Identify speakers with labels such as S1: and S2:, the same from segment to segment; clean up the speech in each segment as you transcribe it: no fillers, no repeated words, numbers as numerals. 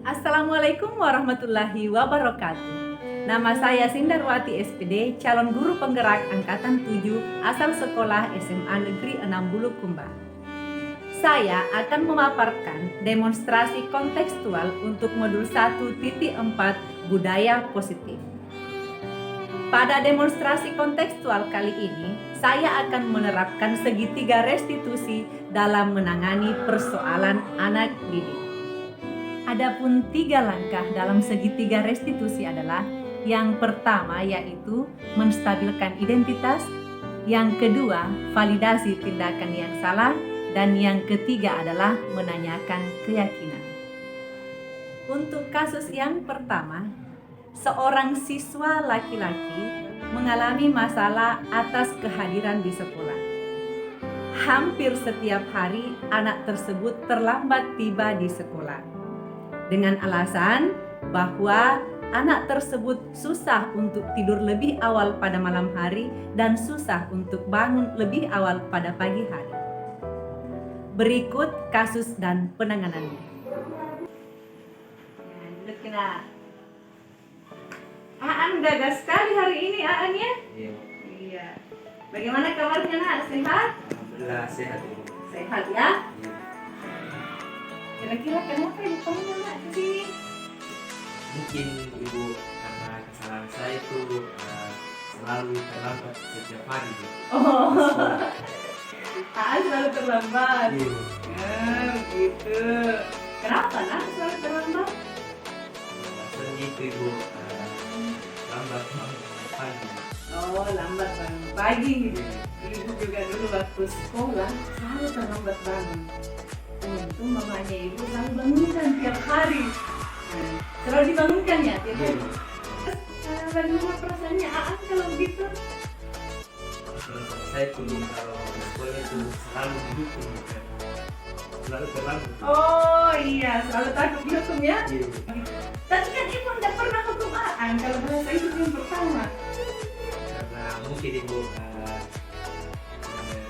S1: Assalamualaikum warahmatullahi wabarakatuh. Nama saya Sindarwati SPD, calon guru penggerak Angkatan 7 asal sekolah SMA Negeri 6 Bulukumba. Saya akan memaparkan demonstrasi kontekstual untuk modul 1.4 Budaya Positif. Pada demonstrasi kontekstual kali ini, saya akan menerapkan segitiga restitusi dalam menangani persoalan anak didik. Adapun 3 langkah dalam segitiga restitusi adalah yang pertama yaitu menstabilkan identitas, yang kedua validasi tindakan yang salah, dan yang ketiga adalah menanyakan keyakinan. Untuk kasus yang pertama, seorang siswa laki-laki mengalami masalah atas kehadiran di sekolah. Hampir setiap hari anak tersebut terlambat tiba di sekolah dengan alasan bahwa anak tersebut susah untuk tidur lebih awal pada malam hari dan susah untuk bangun lebih awal pada pagi hari. Berikut kasus dan penanganannya. Duduk kena. Aan gagas sekali hari ini Aan ya? Iya. Bagaimana kabarnya nak? Sehat?
S2: Alhamdulillah sehat.
S1: Sehat ya?
S2: Iya.
S1: Kira-kira kenapa ibu kamu nak ke sini?
S2: Mungkin ibu karena kesalahan saya itu selalu terlambat setiap hari.
S1: Oh, Aan selalu terlambat.
S2: Iya.
S1: Begitu. Kenapa nak selalu terlambat?
S2: Sering itu ibu lambat bangun pagi.
S1: Oh, lambat bangun pagi gitu. Ibu juga dulu waktu sekolah selalu terlambat bangun. Untung mamanya ibu selalu bangunkan tiap hari. Selalu dibangunkan ya tiap hari. Terus bagaimana perasaannya Aan kalau begitu?
S2: Saya dulu kalau sekolah itu selalu didukung, selalu terlambat.
S1: Oh iya, selalu takut dihukum ya?
S2: Iya.
S1: Tapi kan ibu tidak pernah hukum Aan kalau bahasa itu yang pertama.
S2: Karena mungkin ibu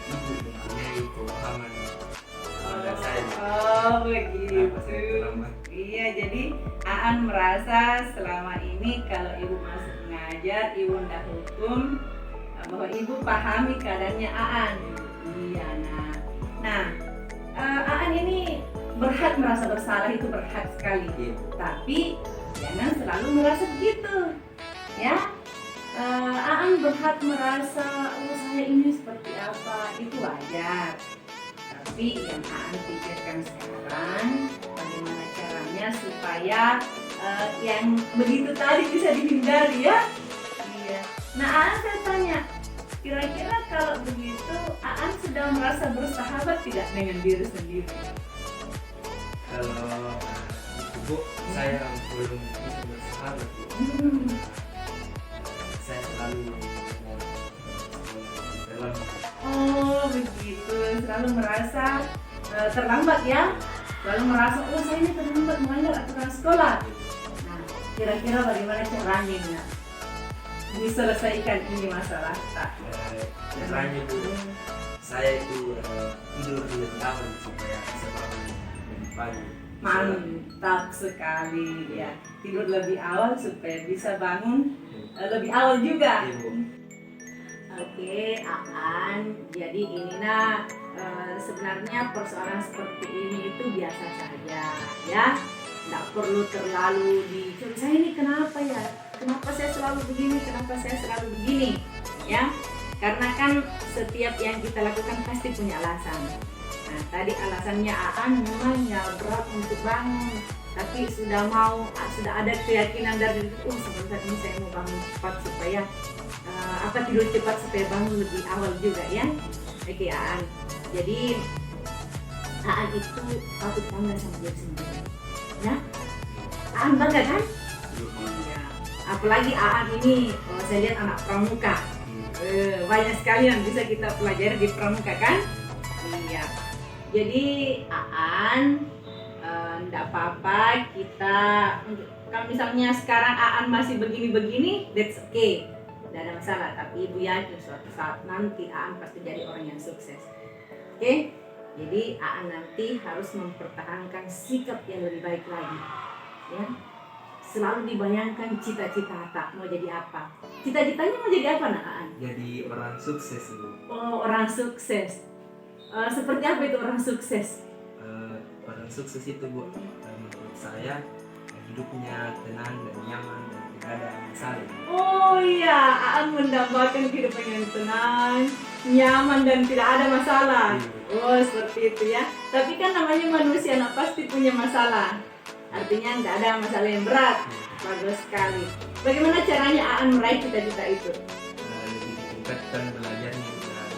S2: mempunyai pemahaman pada saya.
S1: Oh begitu.
S2: Kenapa saya terlambat?
S1: Iya, jadi Aan merasa selama ini kalau ibu masuk mengajar, ibu tidak hukum, bahwa ibu pahami keadaannya Aan. Iya, nah, Aan ini berhak merasa bersalah, itu berhak sekali.
S2: Iya.
S1: Tapi jangan selalu merasa begitu, ya. Aan berhak merasa, oh saya ini seperti apa, itu wajar. Tapi yang Aan pikirkan sekarang, bagaimana caranya supaya yang begitu tadi bisa dihindari ya. Iya. Nah Aan saya tanya, kira-kira kalau begitu Aan sudah merasa bersahabat tidak dengan diri sendiri?
S2: Kalau ibu saya belum bisa bersahabat, Bu. Saya selalu terlambat.
S1: Oh begitu, selalu merasa terlambat ya, selalu merasa oh saya ini terlambat melanggar aturan sekolah. Nah kira-kira bagaimana caranya nak diselesaikan ini masalah tak?
S2: Caranya Bu, saya itu tidur lebih awal supaya bisa bangun lebih pagi.
S1: Mantap sekali ya, tidur lebih awal supaya bisa bangun lebih awal juga.
S2: Iya, Bu.
S1: Oke, Aan. Jadi ini nak sebenarnya persoalan seperti ini itu biasa saja, ya. Tidak perlu terlalu dicuri. Saya ini kenapa ya? Kenapa saya selalu begini? Kenapa saya selalu begini? Ya, karena kan setiap yang kita lakukan pasti punya alasan. Nah, tadi alasannya Aan memang nggak berat untuk bangun, tapi sudah ada keyakinan dari sebentar ini saya mau bangun cepat supaya tidur cepat supaya bangun lebih awal juga ya. Oke Aan. Jadi Aan itu patut bangga sama diri sendiri. Ya. Aan bangga kan? Iya. Apalagi Aan ini saya lihat anak pramuka. Banyak sekali yang bisa kita pelajari di pramuka kan? Iya. Jadi Aan enggak apa-apa kita kalau misalnya sekarang Aan masih begini-begini, that's okay. Tidak ada masalah, tapi ibu yakin suatu saat nanti Aan pasti jadi orang yang sukses. Oke? Jadi Aan nanti harus mempertahankan sikap yang lebih baik lagi. ya selalu dibayangkan cita-cita tak mau jadi apa. Cita-citanya mau jadi apa nak Aan?
S2: Jadi orang sukses Bu.
S1: Oh, orang sukses. Seperti apa itu orang sukses?
S2: Orang sukses itu Bu, menurut saya hidupnya tenang dan nyaman dan tidak ada masalah.
S1: Oh iya, Aan mendambakan kehidupan yang tenang, nyaman dan tidak ada masalah. Oh seperti itu ya. Tapi kan namanya manusia, nah pasti punya masalah. Artinya tidak ada masalah yang berat. Bagus sekali. Bagaimana caranya Aan meraih cita-cita itu?
S2: Lebih ditingkatkan belajarnya dan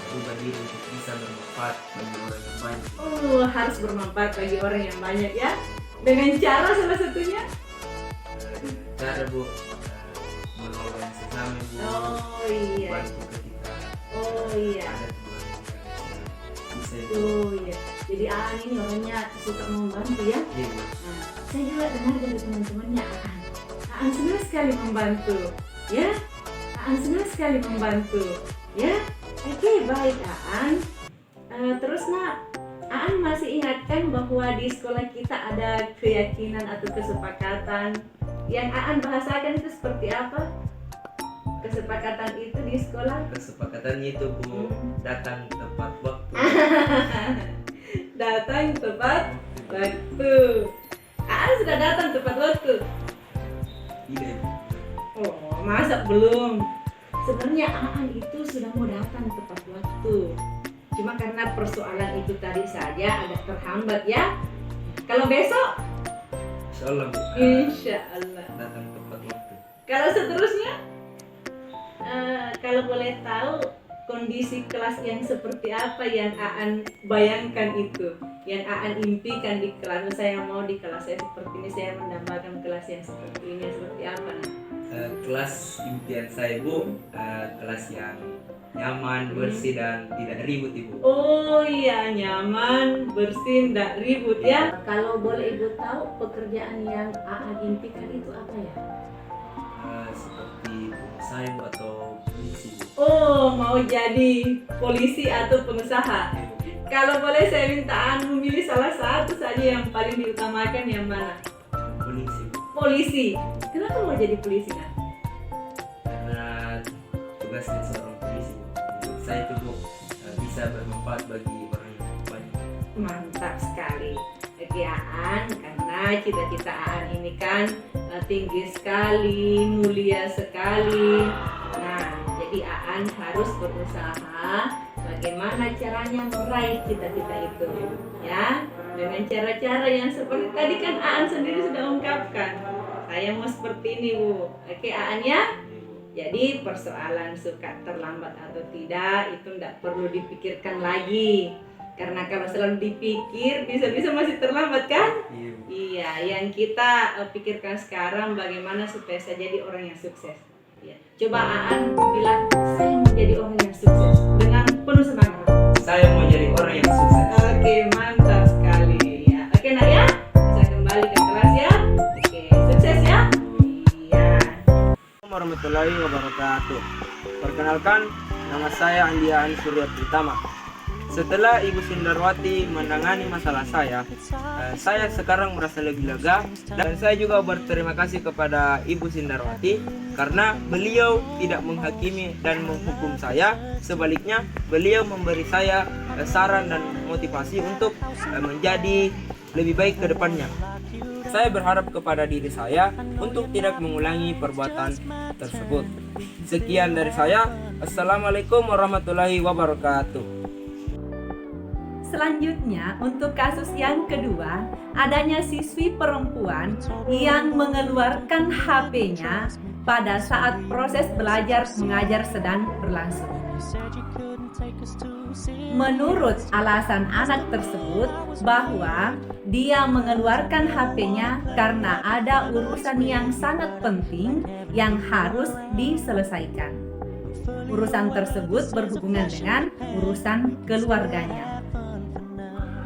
S2: berubah diri untuk bisa bermanfaat bagi orang yang banyak.
S1: Harus bermanfaat bagi orang yang banyak ya. Dengan cara salah satunya?
S2: Dengan cara Bu, menolong yang sesama Bu.
S1: Oh iya.
S2: Bantu ketika
S1: Oh iya.
S2: ada teman yang bisa itu.
S1: Oh iya. Jadi Aan ini orangnya suka membantu ya.
S2: Iya Bu.
S1: Nah, saya juga dengar dari teman-temannya Aan. Aan senang sekali membantu, ya. Aan senang sekali membantu, ya. Oke, baik Aan. Terus nak, Aan masih ingatkan bahwa di sekolah kita ada keyakinan atau kesepakatan yang Aan bahasakan itu seperti apa? Kesepakatan itu di sekolah?
S2: Kesepakatannya itu Bu, datang tepat waktu.
S1: Datang tepat waktu. Aan sudah datang tepat waktu.
S2: Tidak Bu.
S1: Oh, masa belum? Sebenarnya Aan itu sudah mau datang tepat waktu. Cuma karena persoalan itu tadi saja agak terhambat ya. Kalau besok?
S2: Insya Allah Bu.
S1: Insya Allah.
S2: Datang tepat waktu.
S1: Kalau seterusnya? Kalau boleh tahu kondisi kelas yang seperti apa yang Aan bayangkan itu, yang Aan impikan di kelas. Saya mau di kelas saya seperti ini, saya mendambakan kelas yang seperti ini, seperti apa nah?
S2: Kelas impian saya Bu, kelas yang nyaman, bersih dan tidak ribut Ibu.
S1: Oh iya, nyaman, bersih, tidak ribut ya. Kalau boleh Ibu tahu pekerjaan yang Aan impikan itu apa ya?
S2: Seperti pengusaha Bu atau polisi Bu.
S1: Oh, mau jadi polisi atau pengusaha. Kalau boleh saya minta Aan memilih salah satu saja yang paling diutamakan, yang mana?
S2: Polisi Bu.
S1: Polisi. Kenapa mau jadi polisi nah?
S2: Karena tugasnya seorang polisi Bu. Menurut saya itu Bu, bisa bermanfaat bagi orang yang banyak.
S1: Mantap sekali. Oke Aan, karena cita-cita Aan ini kan tinggi sekali, mulia sekali. Nah, jadi Aan harus berusaha bagaimana caranya meraih cita-cita itu, ya. Dengan cara-cara yang seperti tadi kan Aan sendiri sudah ungkapkan. Saya mau seperti ini Bu. Oke Aan ya. Jadi persoalan suka terlambat atau tidak itu tidak perlu dipikirkan lagi. Karena kalau selalu dipikir bisa-bisa masih terlambat kan?
S2: Iya Bu.
S1: Iya, yang kita pikirkan sekarang bagaimana supaya saya jadi orang yang sukses. Ya. Coba Aan bilang saya mau jadi orang yang sukses dengan penuh semangat.
S2: Saya mau jadi orang yang sukses.
S1: Oke, mantap sekali ya. Oke nak ya, bisa kembali ke kelas ya. Oke, sukses ya. Iya.
S3: Assalamualaikum warahmatullahi wabarakatuh. Perkenalkan, nama saya Andian Surya Pritama. Setelah Ibu Sindarwati menangani masalah saya sekarang merasa lebih lega dan saya juga berterima kasih kepada Ibu Sindarwati karena beliau tidak menghakimi dan menghukum saya, sebaliknya beliau memberi saya saran dan motivasi untuk menjadi lebih baik ke depannya. Saya berharap kepada diri saya untuk tidak mengulangi perbuatan tersebut. Sekian dari saya. Assalamualaikum warahmatullahi wabarakatuh.
S1: Selanjutnya, untuk kasus yang kedua, adanya siswi perempuan yang mengeluarkan HP-nya pada saat proses belajar mengajar sedang berlangsung. Menurut alasan anak tersebut bahwa dia mengeluarkan HP-nya karena ada urusan yang sangat penting yang harus diselesaikan. Urusan tersebut berhubungan dengan urusan keluarganya.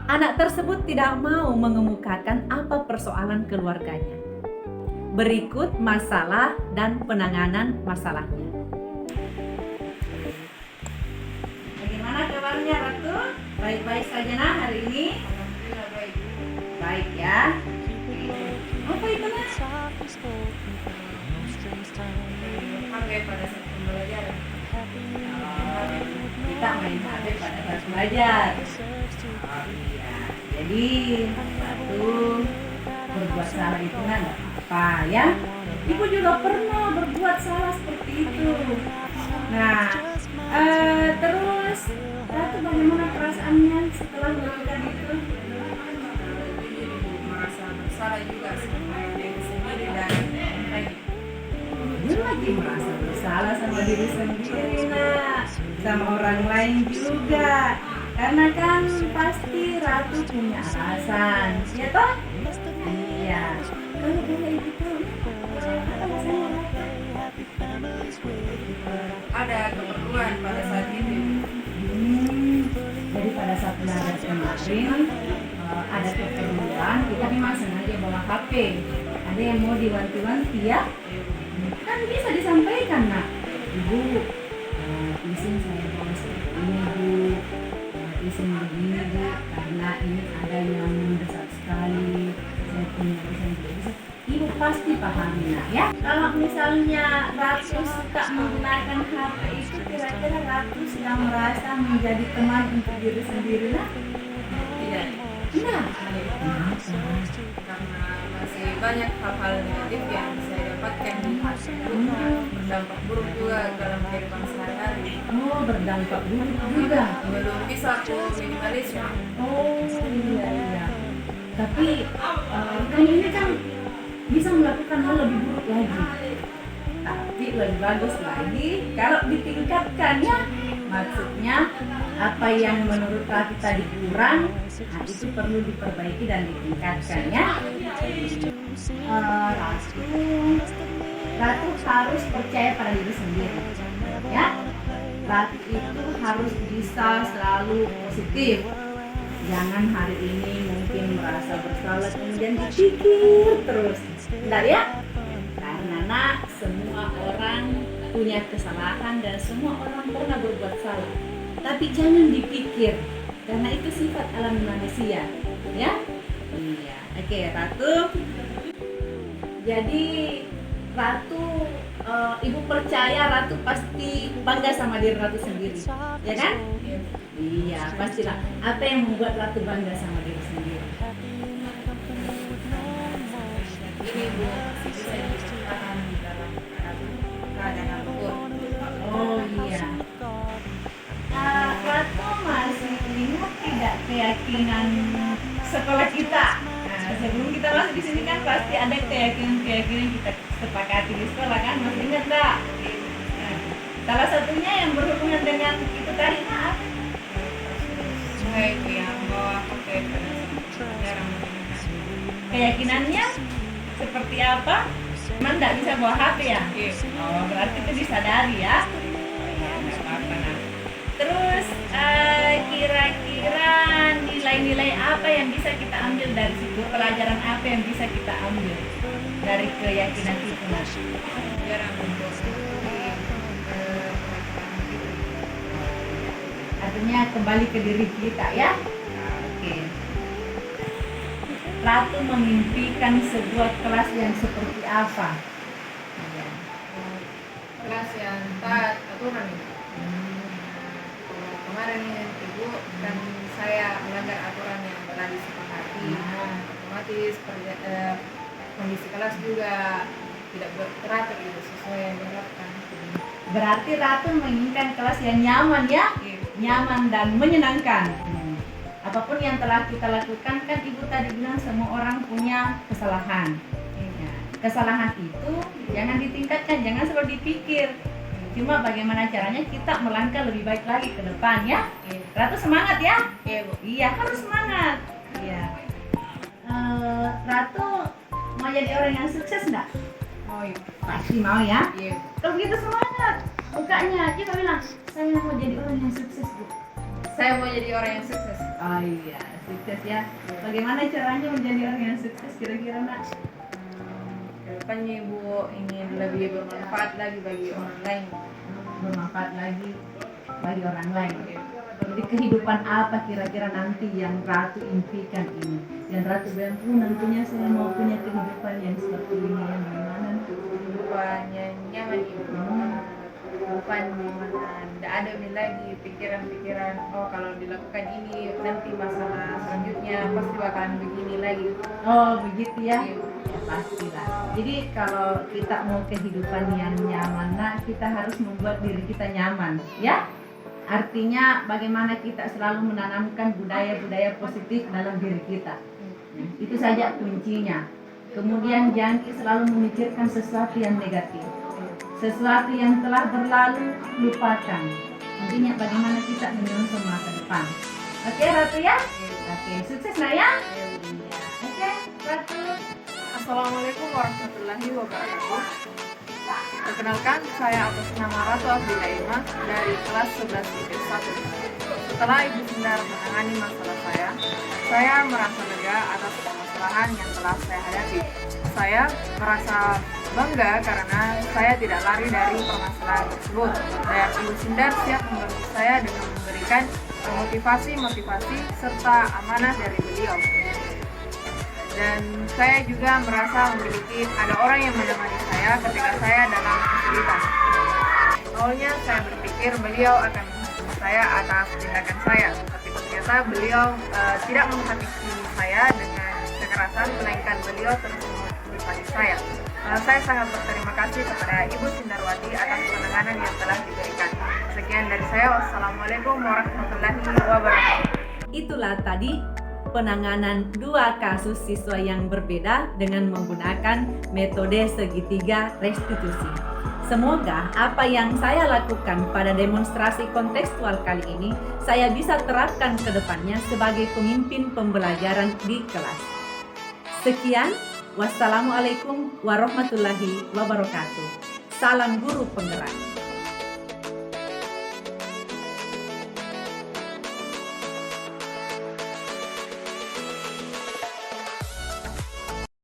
S1: Anak tersebut tidak mau mengemukakan apa persoalan keluarganya. Berikut masalah dan penanganan masalahnya. Bagaimana kabarnya Ratu? Baik-baik saja nah hari ini? Alhamdulillah baik. Baik ya. Apa itu Nak?
S4: Pakai pada saat pembelajaran.
S1: Kita main HP pada saat belajar. Oh iya. Jadi satu, berbuat salah itu nggak apa ya. Ibu juga pernah berbuat salah seperti itu. Nah, terus Ratu bagaimana perasaannya setelah melakukan itu?
S4: Jujur ibu merasa bersalah juga sama diri sendiri dan orang lain.
S1: Dia lagi merasa bersalah sama diri sendiri, Nak, sama orang lain juga. Karena kan pasti Ratu punya alasan, ya toh? Iya. Kalau boleh ibu tahu, apa alasannya?
S4: Ada keperluan pada saat itu.
S1: Jadi pada saat belajar kemarin ada keperluan, kita memang sengaja bawa HP. Ada yang mau diwanti-wanti ya? Kan bisa disampaikan Nak. Ibu, izin saya bawa seperti ini Bu, izin begini Bu, karena ini ada yang mendesak sekali. Saya punya urusan bisa. Ibu pasti pahami Nak ya. Kalau misalnya Ratu suka menggunakan HP itu, kira-kira Ratu sedang merasa menjadi teman untuk diri sendiri Nak?
S4: Tidak.
S1: Nah,
S4: Karena masih banyak hal-hal negatif yang saya dapatkan di Facebook, berdampak buruk juga dalam kehidupan sehari-hari.
S1: oh berdampak buruk juga.
S4: Belum bisa aku minimalis ya.
S1: Oh iya iya. Tapi kamu ini kan bisa melakukan hal lebih buruk lagi. Tapi lebih bagus lagi kalau ditingkatkan ya. Maksudnya apa yang menurut Ratu tadi kurang, nah itu perlu diperbaiki dan ditingkatkan ya. Ratu harus percaya pada diri sendiri ya. Ratu itu harus bisa selalu positif. Jangan hari ini mungkin merasa bersalah kemudian dipikir terus. Bentar ya. Karena Nak, semua orang punya kesalahan dan semua orang pernah berbuat salah. Tapi jangan dipikir, karena itu sifat alami manusia, ya. Iya. Oke, Ratu. Jadi Ratu, Ibu percaya Ratu pasti bangga sama diri Ratu sendiri, ya kan? Iya, pastilah. Apa yang membuat Ratu bangga sama diri sendiri?
S4: Ini Bu masih bisa diceritakan di dalam keadaan apapun.
S1: Oh iya. Ratu masih ingat tidak keyakinan sekolah kita? Nah, sebelum kita masuk di sini kan pasti ada keyakinan kita sepakati di sekolah kan, masih ingat tak? Nah, salah satunya yang berhubungan dengan itu tadi apa?
S4: Saya itu yang bawa pakai pada saat jarang menggunakan.
S1: Keyakinannya seperti apa? Emang tidak bisa bawa HP ya? Oh, berarti itu disadari ya? Nggak apa-apa, nah. Terus kira-kira nilai-nilai apa yang bisa kita ambil dari situ? Pelajaran apa yang bisa kita ambil dari keyakinan itu? Nah?
S4: Jarang untuk
S1: Artinya kembali ke diri kita ya? Oke. Ratu memimpikan sebuah kelas yang seperti apa? Iya.
S4: kelas yang taat aturan itu. Kemarin Ibu kan saya melanggar aturan yang telah disepakati, otomatis kondisi kelas juga tidak teratur itu sesuai yang diharapkan.
S1: Berarti Ratu menginginkan kelas yang nyaman ya? Nyaman dan menyenangkan. Apapun yang telah kita lakukan kan Ibu tadi bilang semua orang punya kesalahan. Ya, kesalahan itu jangan ditingkatkan, jangan selalu dipikir. Cuma bagaimana caranya kita melangkah lebih baik lagi ke depan ya. Ratu semangat ya?
S4: Iya Bu.
S1: Iya harus semangat. Iya. Ratu mau jadi orang yang sukses enggak?
S4: Mau Ibu.
S1: Pasti mau ya.
S4: Iya Bu.
S1: Kalau begitu semangat. Bukanya coba bilang, saya mau jadi orang yang sukses Bu.
S4: Saya mau jadi orang yang sukses.
S1: Oh iya, sukses ya. Bagaimana caranya menjadi orang yang sukses kira-kira Nak?
S4: Kedepannya Ibu ingin lebih bermanfaat lagi bagi orang lain.
S1: Bermanfaat lagi bagi orang lain. Jadi kehidupan apa kira-kira nanti yang Ratu impikan ini? Yang Ratu bilang, nantinya saya mau punya kehidupan yang seperti ini, yang gimana?
S4: kehidupan yang nyaman ibu, kehidupan dimana tidak ada lagi pikiran-pikiran kalau dilakukan ini nanti masalah selanjutnya pasti bakalan begini lagi.
S1: Oh begitu ya?
S4: Iya.
S1: Ya pastilah. Jadi kalau kita mau kehidupan yang nyaman, kita harus membuat diri kita nyaman, ya? Artinya bagaimana kita selalu menanamkan budaya-budaya positif dalam diri kita. Itu saja kuncinya. Kemudian jangan selalu memikirkan sesuatu yang negatif. Sesuatu yang telah berlalu, lupakan. Intinya bagaimana kita menyongsong masa depan. Oke Ratu ya? Oke, sukses nak ya? Oke, Ratu.
S4: Assalamualaikum warahmatullahi wabarakatuh. Perkenalkan, saya atas nama Ratu Abdilaima dari kelas 11 IPS 1. Setelah Ibu Sindar menangani masalah saya merasa lega atas permasalahan yang telah saya hadapi. Saya merasa bangga karena saya tidak lari dari permasalahan tersebut, dan Ibu Sindar siap membantu saya dengan memberikan motivasi serta amanah dari beliau. Dan saya juga merasa memiliki ada orang yang menemani saya ketika saya dalam kesulitan. Awalnya saya berpikir beliau akan menghukum saya atas tindakan saya, tapi ternyata beliau tidak menghakimi saya dengan kekerasan, melainkan beliau terus memotivasi saya. Saya sangat berterima kasih kepada Ibu Sindarwati atas penanganan yang telah diberikan. Sekian dari saya. Wassalamualaikum warahmatullahi wabarakatuh.
S1: Itulah tadi penanganan dua kasus siswa yang berbeda dengan menggunakan metode segitiga restitusi. Semoga apa yang saya lakukan pada demonstrasi kontekstual kali ini saya bisa terapkan ke depannya sebagai pemimpin pembelajaran di kelas. Sekian, wassalamualaikum warahmatullahi wabarakatuh. Salam guru penggerak.